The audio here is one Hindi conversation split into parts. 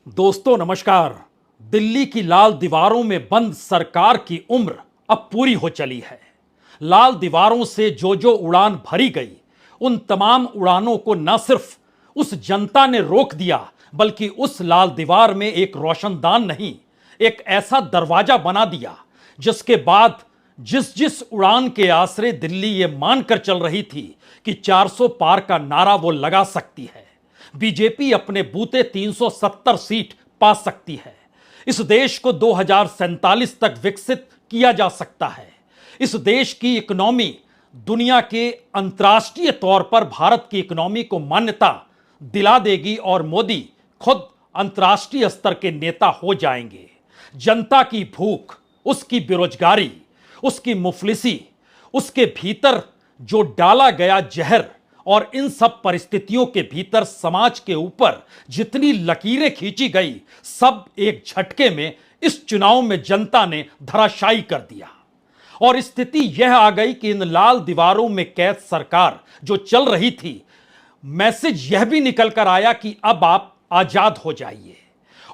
दोस्तों नमस्कार। दिल्ली की लाल दीवारों में बंद सरकार की उम्र अब पूरी हो चली है। लाल दीवारों से जो जो उड़ान भरी गई, उन तमाम उड़ानों को न सिर्फ उस जनता ने रोक दिया, बल्कि उस लाल दीवार में एक रोशनदान नहीं, एक ऐसा दरवाजा बना दिया जिसके बाद जिस जिस उड़ान के आसरे दिल्ली ये मानकर चल रही थी कि 400 पार का नारा वो लगा सकती है, बीजेपी अपने बूते 370 सीट पा सकती है, इस देश को 2047 तक विकसित किया जा सकता है, इस देश की इकोनॉमी दुनिया के अंतर्राष्ट्रीय तौर पर भारत की इकोनॉमी को मान्यता दिला देगी और मोदी खुद अंतर्राष्ट्रीय स्तर के नेता हो जाएंगे। जनता की भूख, उसकी बेरोजगारी, उसकी मुफलिसी, उसके भीतर जो डाला गया जहर और इन सब परिस्थितियों के भीतर समाज के ऊपर जितनी लकीरें खींची गई, सब एक झटके में इस चुनाव में जनता ने धराशायी कर दिया। और स्थिति यह आ गई कि इन लाल दीवारों में कैद सरकार जो चल रही थी, मैसेज यह भी निकल कर आया कि अब आप आजाद हो जाइए।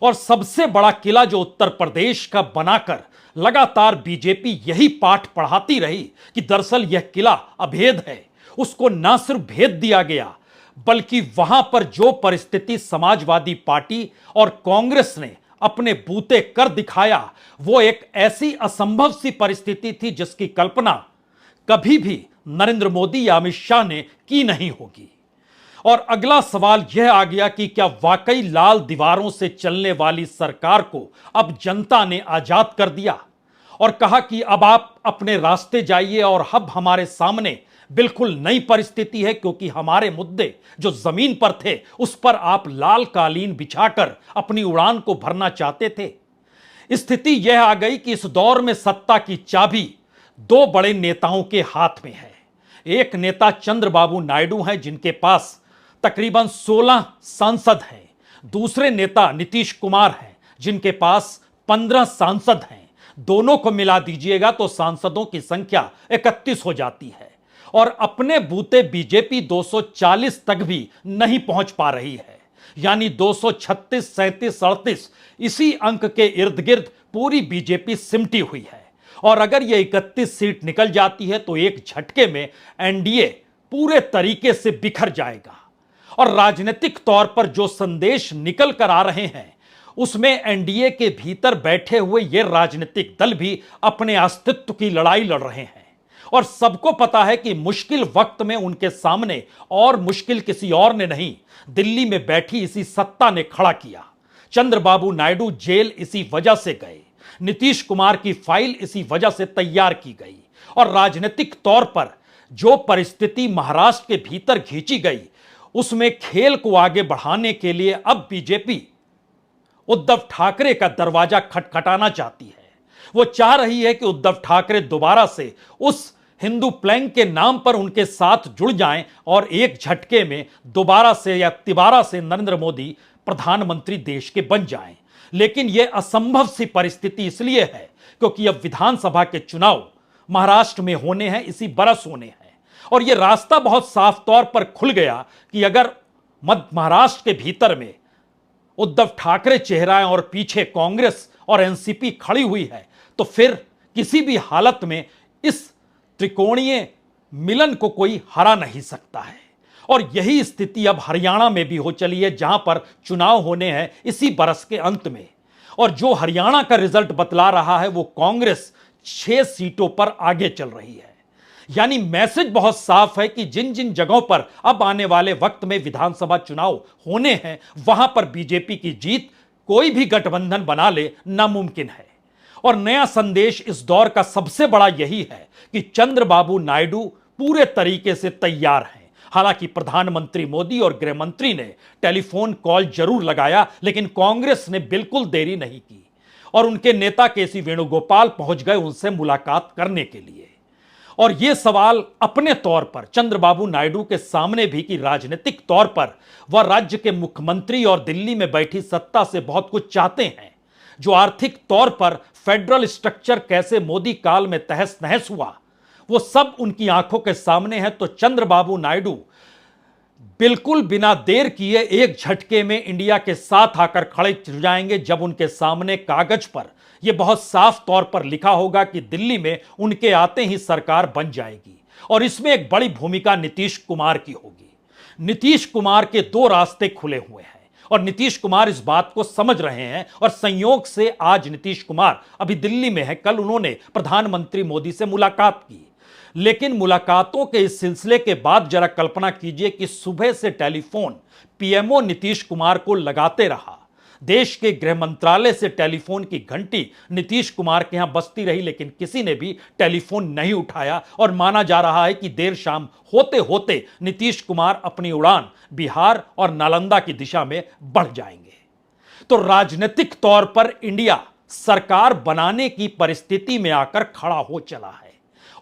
और सबसे बड़ा किला जो उत्तर प्रदेश का बनाकर लगातार बीजेपी यही पाठ पढ़ाती रही कि दरअसल यह किला अभेद है, उसको ना सिर्फ भेद दिया गया, बल्कि वहां पर जो परिस्थिति समाजवादी पार्टी और कांग्रेस ने अपने बूते कर दिखाया, वो एक ऐसी असंभव सी परिस्थिति थी जिसकी कल्पना कभी भी नरेंद्र मोदी या अमित शाह ने की नहीं होगी। और अगला सवाल यह आ गया कि क्या वाकई लाल दीवारों से चलने वाली सरकार को अब जनता ने आजाद कर दिया और कहा कि अब आप अपने रास्ते जाइए और अब हमारे सामने बिल्कुल नई परिस्थिति है, क्योंकि हमारे मुद्दे जो जमीन पर थे उस पर आप लाल कालीन बिछाकर अपनी उड़ान को भरना चाहते थे। स्थिति यह आ गई कि इस दौर में सत्ता की चाबी दो बड़े नेताओं के हाथ में है। एक नेता चंद्रबाबू नायडू हैं, जिनके पास तकरीबन 16 सांसद हैं। दूसरे नेता नीतीश कुमार हैं, जिनके पास 15 सांसद हैं। दोनों को मिला दीजिएगा तो सांसदों की संख्या 31 हो जाती है। और अपने बूते बीजेपी 240 तक भी नहीं पहुंच पा रही है, यानी 236, 37, 38 इसी अंक के इर्द गिर्द पूरी बीजेपी सिमटी हुई है। और अगर यह 31 सीट निकल जाती है तो एक झटके में एनडीए पूरे तरीके से बिखर जाएगा। और राजनीतिक तौर पर जो संदेश निकल कर आ रहे हैं, उसमें एनडीए के भीतर बैठे हुए ये राजनीतिक दल भी अपने अस्तित्व की लड़ाई लड़ रहे हैं। और सबको पता है कि मुश्किल वक्त में उनके सामने और मुश्किल किसी और ने नहीं, दिल्ली में बैठी इसी सत्ता ने खड़ा किया। चंद्रबाबू नायडू जेल इसी वजह से गए, नीतीश कुमार की फाइल इसी वजह से तैयार की गई। और राजनीतिक तौर पर जो परिस्थिति महाराष्ट्र के भीतर खींची गई, उसमें खेल को आगे बढ़ाने के लिए अब बीजेपी उद्धव ठाकरे का दरवाजा खटखटाना चाहती है। वो चाह रही है कि उद्धव ठाकरे दोबारा से उस हिंदू प्लैंग के नाम पर उनके साथ जुड़ जाएं और एक झटके में दोबारा से या तिबारा से नरेंद्र मोदी प्रधानमंत्री देश के बन जाएं। लेकिन यह असंभव सी परिस्थिति इसलिए है क्योंकि अब विधानसभा के चुनाव महाराष्ट्र में होने हैं, इसी बरस होने हैं। और यह रास्ता बहुत साफ तौर पर खुल गया कि अगर मध्य महाराष्ट्र के भीतर में उद्धव ठाकरे चेहरा है और पीछे कांग्रेस और एनसीपी खड़ी हुई है, तो फिर किसी भी हालत में इस त्रिकोणीय मिलन को कोई हरा नहीं सकता है। और यही स्थिति अब हरियाणा में भी हो चली है, जहां पर चुनाव होने हैं इसी बरस के अंत में। और जो हरियाणा का रिजल्ट बतला रहा है वो कांग्रेस 6 सीटों पर आगे चल रही है। यानी मैसेज बहुत साफ है कि जिन जिन जगहों पर अब आने वाले वक्त में विधानसभा चुनाव होने हैं, वहां पर बीजेपी की जीत कोई भी गठबंधन बना ले नामुमकिन है। और नया संदेश इस दौर का सबसे बड़ा यही है कि चंद्रबाबू नायडू पूरे तरीके से तैयार हैं। हालांकि प्रधानमंत्री मोदी और गृह मंत्री ने टेलीफोन कॉल जरूर लगाया, लेकिन कांग्रेस ने बिल्कुल देरी नहीं की और उनके नेता केसी वेणुगोपाल पहुंच गए उनसे मुलाकात करने के लिए। और यह सवाल अपने तौर पर चंद्रबाबू नायडू के सामने भी कि राजनीतिक तौर पर वह राज्य के मुख्यमंत्री और दिल्ली में बैठी सत्ता से बहुत कुछ चाहते हैं। जो आर्थिक तौर पर फेडरल स्ट्रक्चर कैसे मोदी काल में तहस नहस हुआ, वो सब उनकी आंखों के सामने है। तो चंद्रबाबू नायडू बिल्कुल बिना देर किए एक झटके में इंडिया के साथ आकर खड़े हो जाएंगे जब उनके सामने कागज पर यह बहुत साफ तौर पर लिखा होगा कि दिल्ली में उनके आते ही सरकार बन जाएगी। और इसमें एक बड़ी भूमिका नीतीश कुमार की होगी। नीतीश कुमार के दो रास्ते खुले हुए हैं और नीतीश कुमार इस बात को समझ रहे हैं और संयोग से आज नीतीश कुमार अभी दिल्ली में है। कल उन्होंने प्रधानमंत्री मोदी से मुलाकात की, लेकिन मुलाकातों के इस सिलसिले के बाद जरा कल्पना कीजिए कि सुबह से टेलीफोन पीएमओ नीतीश कुमार को लगाते रहा। देश के गृह मंत्रालय से टेलीफोन की घंटी नीतीश कुमार के यहां बजती रही, लेकिन किसी ने भी टेलीफोन नहीं उठाया और माना जा रहा है कि देर शाम होते होते नीतीश कुमार अपनी उड़ान बिहार और नालंदा की दिशा में बढ़ जाएंगे। तो राजनीतिक तौर पर इंडिया सरकार बनाने की परिस्थिति में आकर खड़ा हो चला है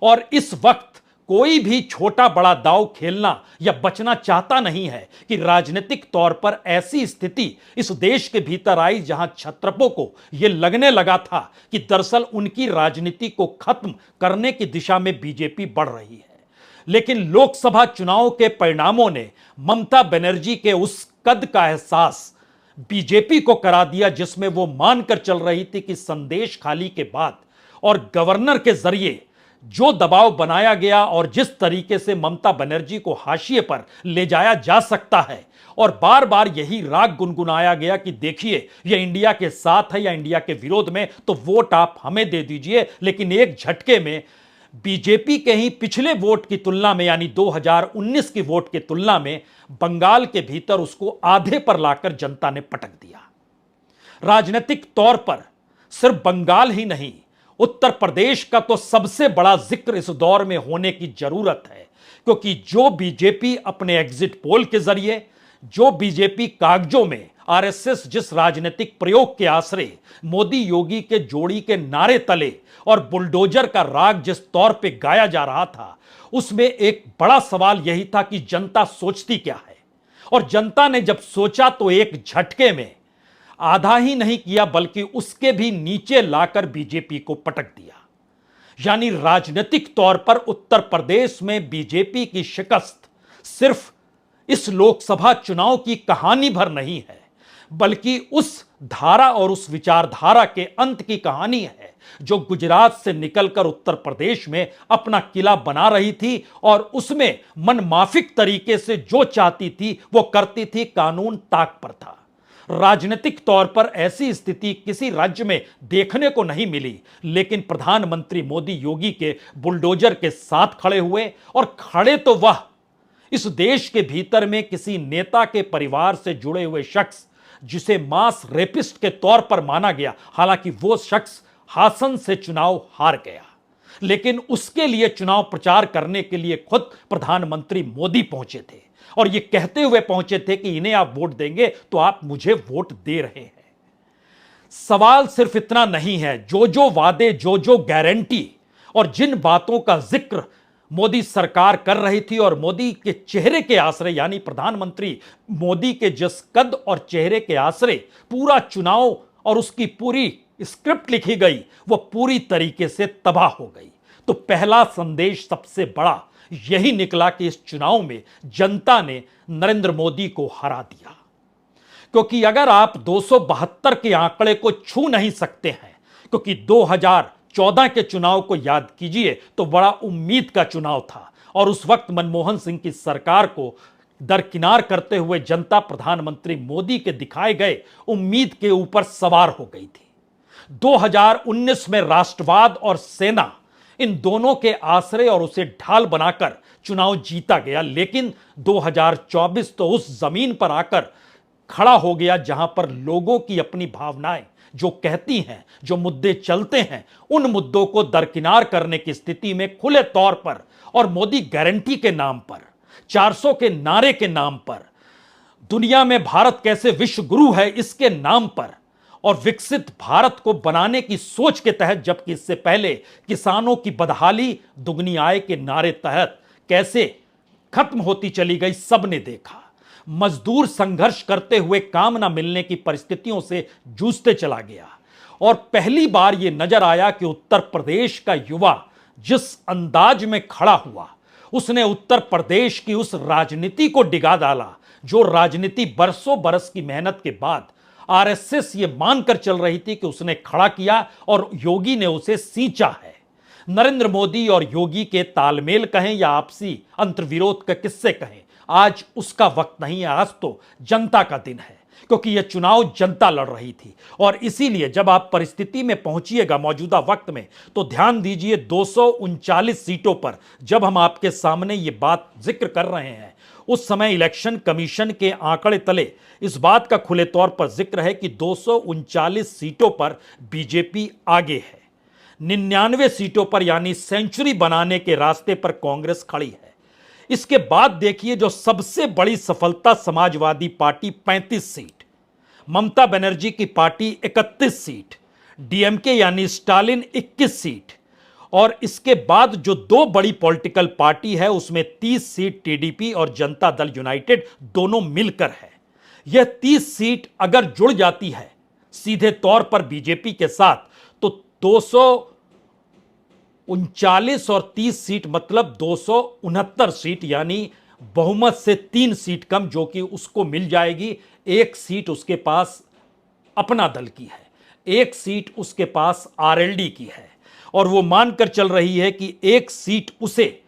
और इस वक्त कोई भी छोटा बड़ा दांव खेलना या बचना चाहता नहीं है कि राजनीतिक तौर पर ऐसी स्थिति इस देश के भीतर आई जहां क्षत्रपों को यह लगने लगा था कि दरअसल उनकी राजनीति को खत्म करने की दिशा में बीजेपी बढ़ रही है। लेकिन लोकसभा चुनाव के परिणामों ने ममता बनर्जी के उस कद का एहसास बीजेपी को करा दिया जिसमें वो मानकर चल रही थी कि संदेश खाली के बाद और गवर्नर के जरिए जो दबाव बनाया गया और जिस तरीके से ममता बनर्जी को हाशिए पर ले जाया जा सकता है और बार बार यही राग गुनगुनाया गया कि देखिए यह इंडिया के साथ है या इंडिया के विरोध में, तो वोट आप हमें दे दीजिए। लेकिन एक झटके में बीजेपी के ही पिछले वोट की तुलना में यानी 2019 की वोट की तुलना में बंगाल के भीतर उसको आधे पर लाकर जनता ने पटक दिया। राजनीतिक तौर पर सिर्फ बंगाल ही नहीं, उत्तर प्रदेश का तो सबसे बड़ा जिक्र इस दौर में होने की जरूरत है, क्योंकि जो बीजेपी अपने एग्जिट पोल के जरिए, जो बीजेपी कागजों में आरएसएस जिस राजनीतिक प्रयोग के आश्रय मोदी योगी के जोड़ी के नारे तले और बुलडोजर का राग जिस तौर पे गाया जा रहा था, उसमें एक बड़ा सवाल यही था कि जनता सोचती क्या है। और जनता ने जब सोचा तो एक झटके में आधा ही नहीं किया बल्कि उसके भी नीचे लाकर बीजेपी को पटक दिया। यानी राजनीतिक तौर पर उत्तर प्रदेश में बीजेपी की शिकस्त सिर्फ इस लोकसभा चुनाव की कहानी भर नहीं है, बल्कि उस धारा और उस विचारधारा के अंत की कहानी है जो गुजरात से निकलकर उत्तर प्रदेश में अपना किला बना रही थी और उसमें मनमाफिक तरीके से जो चाहती थी वो करती थी, कानून ताक पर था। राजनीतिक तौर पर ऐसी स्थिति किसी राज्य में देखने को नहीं मिली, लेकिन प्रधानमंत्री मोदी योगी के बुलडोजर के साथ खड़े हुए और खड़े तो वह इस देश के भीतर में किसी नेता के परिवार से जुड़े हुए शख्स जिसे मास रेपिस्ट के तौर पर माना गया, हालांकि वो शख्स हासन से चुनाव हार गया, लेकिन उसके लिए चुनाव प्रचार करने के लिए खुद प्रधानमंत्री मोदी पहुंचे थे और ये कहते हुए पहुंचे थे कि इन्हें आप वोट देंगे तो आप मुझे वोट दे रहे हैं। सवाल सिर्फ इतना नहीं है, जो जो वादे, जो जो गारंटी और जिन बातों का जिक्र मोदी सरकार कर रही थी और मोदी के चेहरे के आश्रय यानी प्रधानमंत्री मोदी के जिस कद और चेहरे के आश्रय पूरा चुनाव और उसकी पूरी स्क्रिप्ट लिखी गई, वो पूरी तरीके से तबाह हो गई। तो पहला संदेश सबसे बड़ा यही निकला कि इस चुनाव में जनता ने नरेंद्र मोदी को हरा दिया, क्योंकि अगर आप 272 के आंकड़े को छू नहीं सकते हैं, क्योंकि 2014 के चुनाव को याद कीजिए तो बड़ा उम्मीद का चुनाव था और उस वक्त मनमोहन सिंह की सरकार को दरकिनार करते हुए जनता प्रधानमंत्री मोदी के दिखाए गए उम्मीद के ऊपर सवार हो गई थी। 2019 में राष्ट्रवाद और सेना इन दोनों के आश्रय और उसे ढाल बनाकर चुनाव जीता गया, लेकिन 2024 तो उस जमीन पर आकर खड़ा हो गया जहां पर लोगों की अपनी भावनाएं जो कहती हैं, जो मुद्दे चलते हैं, उन मुद्दों को दरकिनार करने की स्थिति में खुले तौर पर और मोदी गारंटी के नाम पर, 400 के नारे के नाम पर, दुनिया में भारत कैसे विश्व गुरु है इसके नाम पर और विकसित भारत को बनाने की सोच के तहत, जबकि इससे पहले किसानों की बदहाली, दुगनी आय के नारे तहत कैसे खत्म होती चली गई, सबने देखा। मजदूर संघर्ष करते हुए काम ना मिलने की परिस्थितियों से जूझते चला गया और पहली बार यह नजर आया कि उत्तर प्रदेश का युवा जिस अंदाज में खड़ा हुआ उसने उत्तर प्रदेश की उस राजनीति को डिगा डाला जो राजनीति बरसों बरस की मेहनत के बाद आरएसएस ये मानकर चल रही थी कि उसने खड़ा किया और योगी ने उसे सींचा है। नरेंद्र मोदी और योगी के तालमेल कहें या आपसी अंतर्विरोध के किस्से कहें, आज उसका वक्त नहीं है। आज तो जनता का दिन है, क्योंकि यह चुनाव जनता लड़ रही थी। और इसीलिए जब आप परिस्थिति में पहुंचिएगा मौजूदा वक्त में, तो ध्यान दीजिए 239 सीटों पर जब हम आपके सामने ये बात जिक्र कर रहे हैं, उस समय इलेक्शन कमीशन के आंकड़े तले इस बात का खुले तौर पर जिक्र है कि 239 सीटों पर बीजेपी आगे है। 99 सीटों पर यानी सेंचुरी बनाने के रास्ते पर कांग्रेस खड़ी है। इसके बाद देखिए जो सबसे बड़ी सफलता, समाजवादी पार्टी 35 सीट, ममता बनर्जी की पार्टी 31 सीट, डीएमके यानी स्टालिन 21 सीट, और इसके बाद जो दो बड़ी पॉलिटिकल पार्टी है उसमें 30 सीट टीडीपी और जनता दल यूनाइटेड दोनों मिलकर है। यह 30 सीट अगर जुड़ जाती है सीधे तौर पर बीजेपी के साथ, तो 239 और 30 सीट मतलब 269 सीट, यानी बहुमत से 3 सीट कम, जो कि उसको मिल जाएगी। एक सीट उसके पास अपना दल की है, एक सीट उसके पास आरएलडी की है, और वो मानकर चल रही है कि एक सीट उसे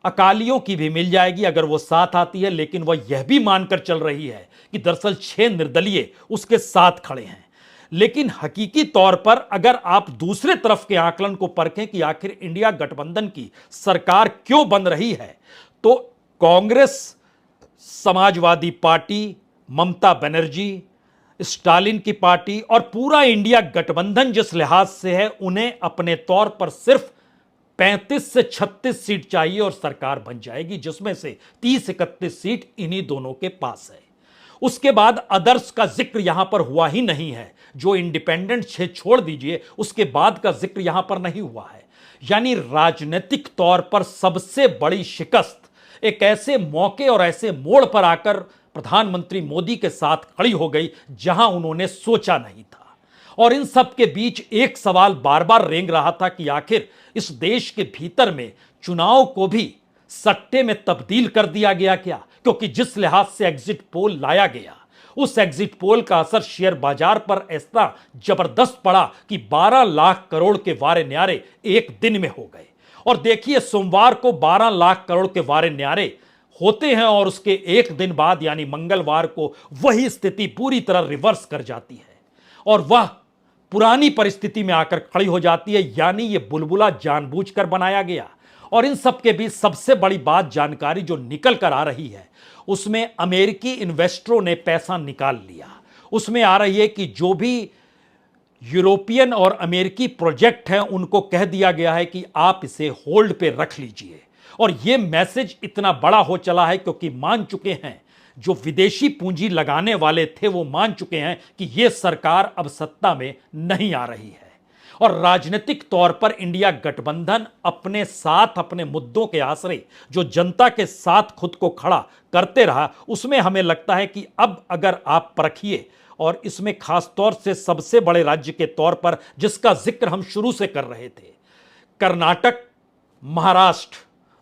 अकालियों की भी मिल जाएगी अगर वो साथ आती है। लेकिन वह यह भी मानकर चल रही है कि दरअसल 6 निर्दलीय उसके साथ खड़े हैं। लेकिन हकीकी तौर पर अगर आप दूसरे तरफ के आकलन को परखें कि आखिर इंडिया गठबंधन की सरकार क्यों बन रही है, तो कांग्रेस, समाजवादी पार्टी, ममता बनर्जी, स्टालिन की पार्टी और पूरा इंडिया गठबंधन जिस लिहाज से है, उन्हें अपने तौर पर सिर्फ 35 से 36 सीट चाहिए और सरकार बन जाएगी, जिसमें से 30-31 सीट इन्हीं दोनों के पास है। उसके बाद अदर्स का जिक्र यहां पर हुआ ही नहीं है। जो इंडिपेंडेंट छोड़ दीजिए, उसके बाद का जिक्र यहां पर नहीं हुआ है। यानी राजनीतिक तौर पर सबसे बड़ी शिकस्त एक ऐसे मौके और ऐसे मोड़ पर आकर प्रधानमंत्री मोदी के साथ खड़ी हो गई जहां उन्होंने सोचा नहीं था। और इन सब के बीच एक सवाल बार बार रेंग रहा था कि आखिर इस देश के भीतर में चुनाव को भी सट्टे में तब्दील कर दिया गया क्या? क्योंकि जिस लिहाज से एग्जिट पोल लाया गया, उस एग्जिट पोल का असर शेयर बाजार पर ऐसा जबरदस्त पड़ा कि 12 लाख करोड़ के वारे न्यारे एक दिन में हो गए। और देखिए सोमवार को 12 लाख करोड़ के वारे न्यारे होते हैं और उसके एक दिन बाद यानी मंगलवार को वही स्थिति पूरी तरह रिवर्स कर जाती है और वह पुरानी परिस्थिति में आकर खड़ी हो जाती है। यानी यह बुलबुला जानबूझकर बनाया गया। और इन सब के बीच सबसे बड़ी बात, जानकारी जो निकल कर आ रही है, उसमें अमेरिकी इन्वेस्टरों ने पैसा निकाल लिया। उसमें आ रही है कि जो भी यूरोपियन और अमेरिकी प्रोजेक्ट हैं उनको कह दिया गया है कि आप इसे होल्ड पे रख लीजिए। और यह मैसेज इतना बड़ा हो चला है क्योंकि मान चुके हैं, जो विदेशी पूंजी लगाने वाले थे वो मान चुके हैं कि यह सरकार अब सत्ता में नहीं आ रही है। और राजनीतिक तौर पर इंडिया गठबंधन अपने साथ, अपने मुद्दों के आश्रय जो जनता के साथ खुद को खड़ा करते रहा, उसमें हमें लगता है कि अब अगर आप परखिए, और इसमें खास तौर से सबसे बड़े राज्य के तौर पर जिसका जिक्र हम शुरू से कर रहे थे, कर्नाटक, महाराष्ट्र,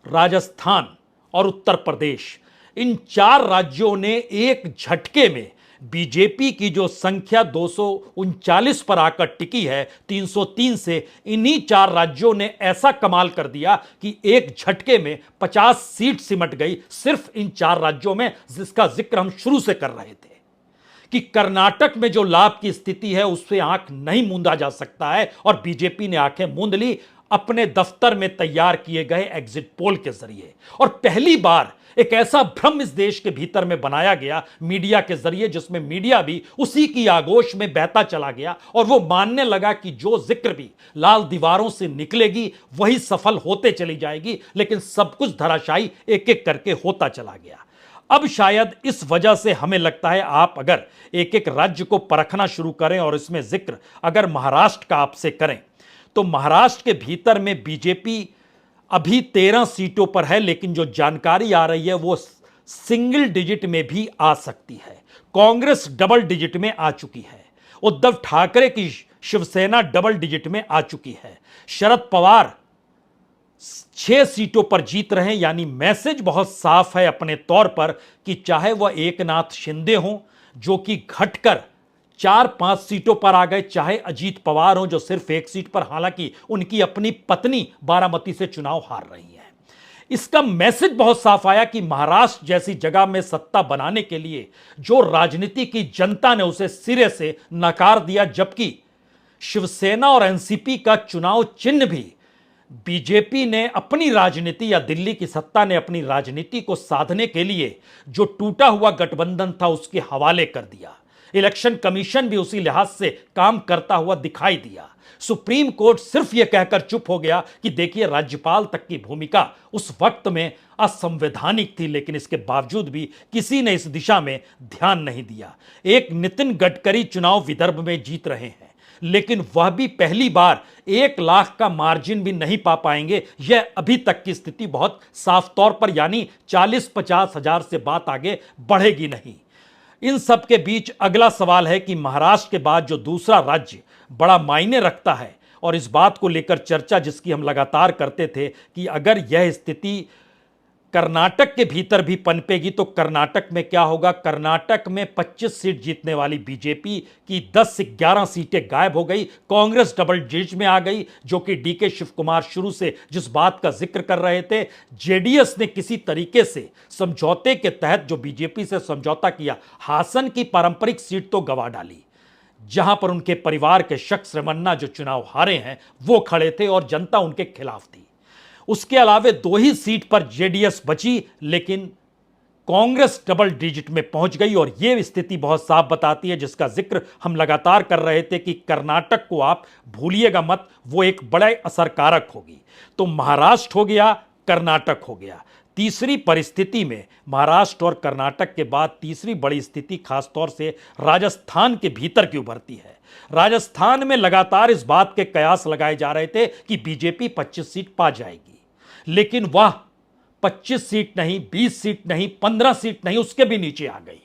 राजस्थान और उत्तर प्रदेश, इन 4 राज्यों ने एक झटके में बीजेपी की जो संख्या 239 पर आकर टिकी है 303 से, इन्हीं 4 राज्यों ने ऐसा कमाल कर दिया कि एक झटके में 50 सीट सिमट गई सिर्फ इन 4 राज्यों में, जिसका जिक्र हम शुरू से कर रहे थे कि कर्नाटक में जो लाभ की स्थिति है उससे आंख नहीं मूंदा जा सकता है। और बीजेपी ने आंखें मूंद ली अपने दफ्तर में तैयार किए गए एग्जिट पोल के जरिए। और पहली बार एक ऐसा भ्रम इस देश के भीतर में बनाया गया मीडिया के जरिए, जिसमें मीडिया भी उसी की आगोश में बहता चला गया और वो मानने लगा कि जो जिक्र भी लाल दीवारों से निकलेगी वही सफल होते चली जाएगी। लेकिन सब कुछ धराशायी एक एक करके होता चला गया। अब शायद इस वजह से हमें लगता है, आप अगर एक एक राज्य को परखना शुरू करें और इसमें जिक्र अगर महाराष्ट्र का आपसे करें, तो महाराष्ट्र के भीतर में बीजेपी अभी 13 सीटों पर है, लेकिन जो जानकारी आ रही है वो सिंगल डिजिट में भी आ सकती है। कांग्रेस डबल डिजिट में आ चुकी है, उद्धव ठाकरे की शिवसेना डबल डिजिट में आ चुकी है, शरद पवार 6 सीटों पर जीत रहे हैं, यानी मैसेज बहुत साफ है अपने तौर पर कि चाहे वह एकनाथ शिंदे हों जो कि घटकर 4-5 सीटों पर आ गए, चाहे अजीत पवार हों जो सिर्फ एक सीट पर, हालांकि उनकी अपनी पत्नी बारामती से चुनाव हार रही है। इसका मैसेज बहुत साफ आया कि महाराष्ट्र जैसी जगह में सत्ता बनाने के लिए जो राजनीति की जनता ने उसे सिरे से नकार दिया, जबकि शिवसेना और एनसीपी का चुनाव चिन्ह भी बीजेपी ने अपनी राजनीति या दिल्ली की सत्ता ने अपनी राजनीति को साधने के लिए जो टूटा हुआ गठबंधन था उसके हवाले कर दिया। इलेक्शन कमीशन भी उसी लिहाज से काम करता हुआ दिखाई दिया। सुप्रीम कोर्ट सिर्फ यह कहकर चुप हो गया कि देखिए राज्यपाल तक की भूमिका उस वक्त में असंवैधानिक थी, लेकिन इसके बावजूद भी किसी ने इस दिशा में ध्यान नहीं दिया। एक नितिन गडकरी चुनाव विदर्भ में जीत रहे हैं, लेकिन वह भी पहली बार 1 लाख का मार्जिन भी नहीं पा पाएंगे। यह अभी तक की स्थिति बहुत साफ तौर पर, यानी 40-50 हजार से बात आगे बढ़ेगी नहीं। इन सब के बीच अगला सवाल है कि महाराष्ट्र के बाद जो दूसरा राज्य बड़ा मायने रखता है, और इस बात को लेकर चर्चा जिसकी हम लगातार करते थे कि अगर यह स्थिति कर्नाटक के भीतर भी पनपेगी तो कर्नाटक में क्या होगा। कर्नाटक में 25 सीट जीतने वाली बीजेपी की 10 से 11 सीटें गायब हो गई। कांग्रेस डबल डिजिट में आ गई, जो कि डीके शिव कुमार शुरू से जिस बात का जिक्र कर रहे थे। जेडीएस ने किसी तरीके से समझौते के तहत जो बीजेपी से समझौता किया, हासन की पारंपरिक सीट तो गंवा डाली, जहां पर उनके परिवार के शख्स रमन्ना जो चुनाव हारे हैं वो खड़े थे और जनता उनके खिलाफ थी। उसके अलावे 2 ही सीट पर जेडीएस बची, लेकिन कांग्रेस डबल डिजिट में पहुंच गई। और यह स्थिति बहुत साफ बताती है, जिसका जिक्र हम लगातार कर रहे थे कि कर्नाटक को आप भूलिएगा मत, वो एक बड़े असरकारक होगी। तो महाराष्ट्र हो गया, कर्नाटक हो गया। तीसरी परिस्थिति में महाराष्ट्र और कर्नाटक के बाद तीसरी बड़ी स्थिति खासतौर से राजस्थान के भीतर की उभरती है। राजस्थान में लगातार इस बात के कयास लगाए जा रहे थे कि बीजेपी 25 सीट पा जाएगी, लेकिन वह 25 सीट नहीं, 20 सीट नहीं, 15 सीट नहीं, उसके भी नीचे आ गई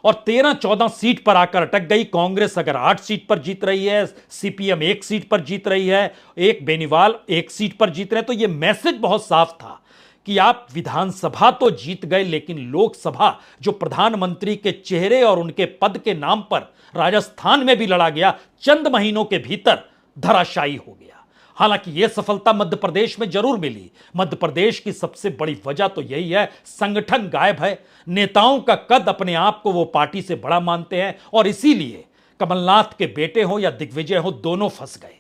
और 13-14 सीट पर आकर अटक गई। कांग्रेस अगर 8 सीट पर जीत रही है, सीपीएम 1 सीट पर जीत रही है, एक बेनीवाल 1 सीट पर जीत रहे हैं, तो यह मैसेज बहुत साफ था कि आप विधानसभा तो जीत गए, लेकिन लोकसभा जो प्रधानमंत्री के चेहरे और उनके पद के नाम पर राजस्थान में भी लड़ा गया, चंद महीनों के भीतर धराशायी हो गया। हालांकि यह सफलता मध्य प्रदेश में जरूर मिली। मध्य प्रदेश की सबसे बड़ी वजह तो यही है, संगठन गायब है, नेताओं का कद अपने आप को वो पार्टी से बड़ा मानते हैं, और इसीलिए कमलनाथ के बेटे हो या दिग्विजय हो, दोनों फंस गए।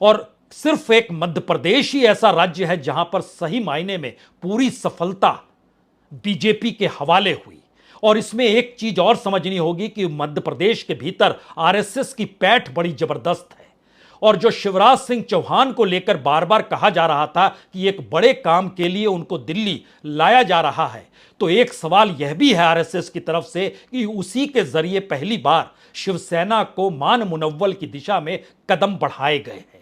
और सिर्फ एक मध्य प्रदेश ही ऐसा राज्य है जहां पर सही मायने में पूरी सफलता बीजेपी के हवाले हुई। और इसमें एक चीज और समझनी होगी कि मध्य प्रदेश के भीतर आरएसएस की पैठ बड़ी जबरदस्त है, और जो शिवराज सिंह चौहान को लेकर बार बार कहा जा रहा था कि एक बड़े काम के लिए उनको दिल्ली लाया जा रहा है, तो एक सवाल यह भी है आरएसएस की तरफ से कि उसी के जरिए पहली बार शिवसेना को मान मुनव्वल की दिशा में कदम बढ़ाए गए हैं।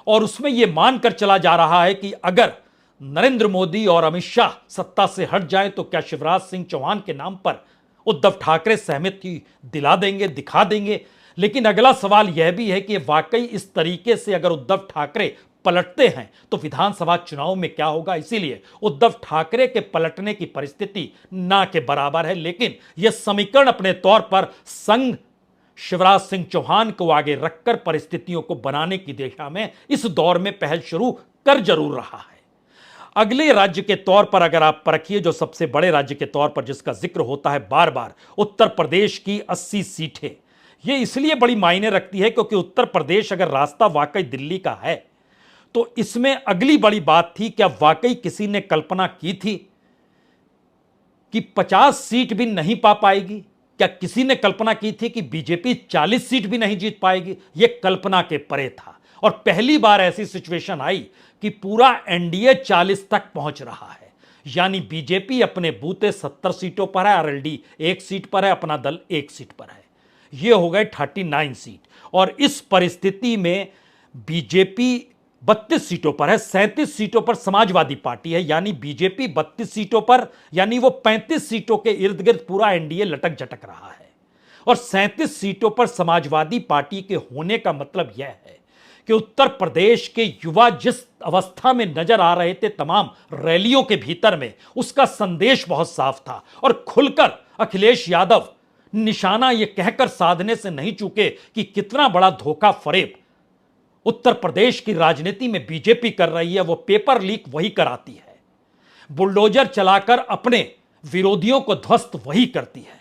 और उसमें यह मानकर चला जा रहा है कि अगर नरेंद्र मोदी और अमित शाह सत्ता से हट जाए तो क्या शिवराज सिंह चौहान के नाम पर उद्धव ठाकरे सहमति दिला देंगे, दिखा देंगे। लेकिन अगला सवाल यह भी है कि वाकई इस तरीके से अगर उद्धव ठाकरे पलटते हैं तो विधानसभा चुनाव में क्या होगा। इसीलिए उद्धव ठाकरे के पलटने की परिस्थिति ना के बराबर है, लेकिन यह समीकरण अपने तौर पर संघ शिवराज सिंह चौहान को आगे रखकर परिस्थितियों को बनाने की दिशा में इस दौर में पहल शुरू कर जरूर रहा है। अगले राज्य के तौर पर अगर आप परखिए, जो सबसे बड़े राज्य के तौर पर जिसका जिक्र होता है बार बार, उत्तर प्रदेश की 80 सीटें। यह इसलिए बड़ी मायने रखती है क्योंकि उत्तर प्रदेश अगर रास्ता वाकई दिल्ली का है तो इसमें अगली बड़ी बात थी, क्या वाकई किसी ने कल्पना की थी कि 50 सीट भी नहीं पा पाएगी? क्या किसी ने कल्पना की थी कि बीजेपी 40 सीट भी नहीं जीत पाएगी? यह कल्पना के परे था, और पहली बार ऐसी सिचुएशन आई कि पूरा एनडीए 40 तक पहुंच रहा है। यानी बीजेपी अपने बूते 70 सीटों पर है, आरएलडी 1 सीट पर है, अपना दल 1 सीट पर है। यह हो गए 39 सीट। और इस परिस्थिति में बीजेपी 32 सीटों पर है, 37 सीटों पर समाजवादी पार्टी है। यानी बीजेपी 32 सीटों पर, यानी वो 35 सीटों के इर्द गिर्द पूरा एनडीए लटक झटक रहा है। और 37 सीटों पर समाजवादी पार्टी के होने का मतलब यह है कि उत्तर प्रदेश के युवा जिस अवस्था में नजर आ रहे थे तमाम रैलियों के भीतर में, उसका संदेश बहुत साफ था और खुलकर अखिलेश यादव निशाना यह कहकर साधने से नहीं चूके कि कितना बड़ा धोखा फरेब उत्तर प्रदेश की राजनीति में बीजेपी कर रही है। वो पेपर लीक वही कराती है, बुलडोजर चलाकर अपने विरोधियों को ध्वस्त वही करती है।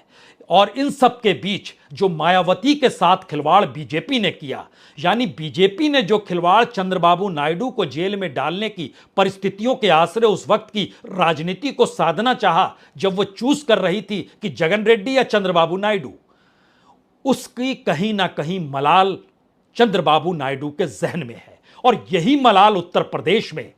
और इन सब के बीच जो मायावती के साथ खिलवाड़ बीजेपी ने किया, यानी बीजेपी ने जो खिलवाड़ चंद्रबाबू नायडू को जेल में डालने की परिस्थितियों के आसरे उस वक्त की राजनीति को साधना चाहा, जब वो चूज कर रही थी कि जगन रेड्डी या चंद्रबाबू नायडू, उसकी कहीं ना कहीं मलाल चंद्रबाबू नायडू के जहन में है। और यही मलाल उत्तर प्रदेश में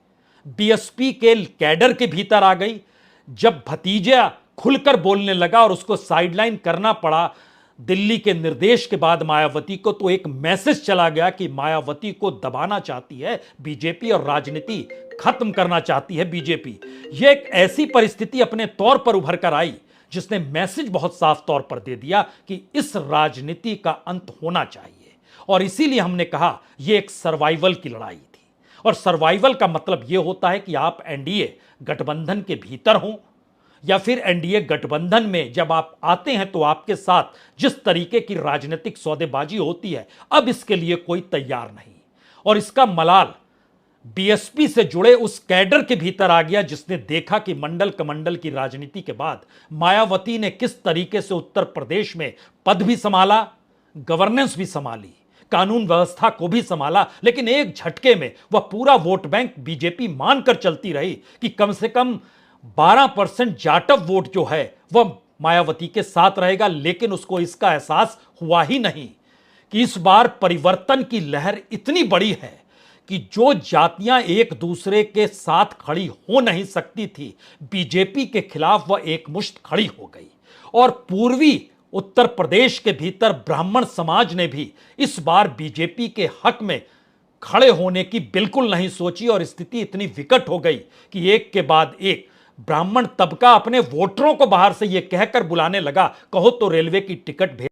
बीएसपी के कैडर के भीतर आ गई, जब भतीजा खुलकर बोलने लगा और उसको साइडलाइन करना पड़ा दिल्ली के निर्देश के बाद मायावती को, तो एक मैसेज चला गया कि मायावती को दबाना चाहती है बीजेपी और राजनीति खत्म करना चाहती है बीजेपी। यह एक ऐसी परिस्थिति अपने तौर पर उभर कर आई जिसने मैसेज बहुत साफ तौर पर दे दिया कि इस राजनीति का अंत होना चाहिए। और इसीलिए हमने कहा यह एक सर्वाइवल की लड़ाई थी। और सर्वाइवल का मतलब यह होता है कि आप एनडीए गठबंधन के भीतर हों या फिर एनडीए गठबंधन में जब आप आते हैं तो आपके साथ जिस तरीके की राजनीतिक सौदेबाजी होती है, अब इसके लिए कोई तैयार नहीं। और इसका मलाल बीएसपी से जुड़े उस कैडर के भीतर आ गया जिसने देखा कि मंडल कमंडल की राजनीति के बाद मायावती ने किस तरीके से उत्तर प्रदेश में पद भी संभाला, गवर्नेंस भी संभाली, कानून व्यवस्था को भी संभाला, लेकिन एक झटके में वह पूरा वोट बैंक बीजेपी मानकर चलती रही कि कम से कम 12% जाटव वोट जो है वह मायावती के साथ रहेगा। लेकिन उसको इसका एहसास हुआ ही नहीं कि इस बार परिवर्तन की लहर इतनी बड़ी है कि जो जातियां एक दूसरे के साथ खड़ी हो नहीं सकती थी, बीजेपी के खिलाफ वह एकमुश्त खड़ी हो गई। और पूर्वी उत्तर प्रदेश के भीतर ब्राह्मण समाज ने भी इस बार बीजेपी के हक में खड़े होने की बिल्कुल नहीं सोची और स्थिति इतनी विकट हो गई कि एक के बाद एक ब्राह्मण तबका अपने वोटरों को बाहर से यह कहकर बुलाने लगा, कहो तो रेलवे की टिकट भेज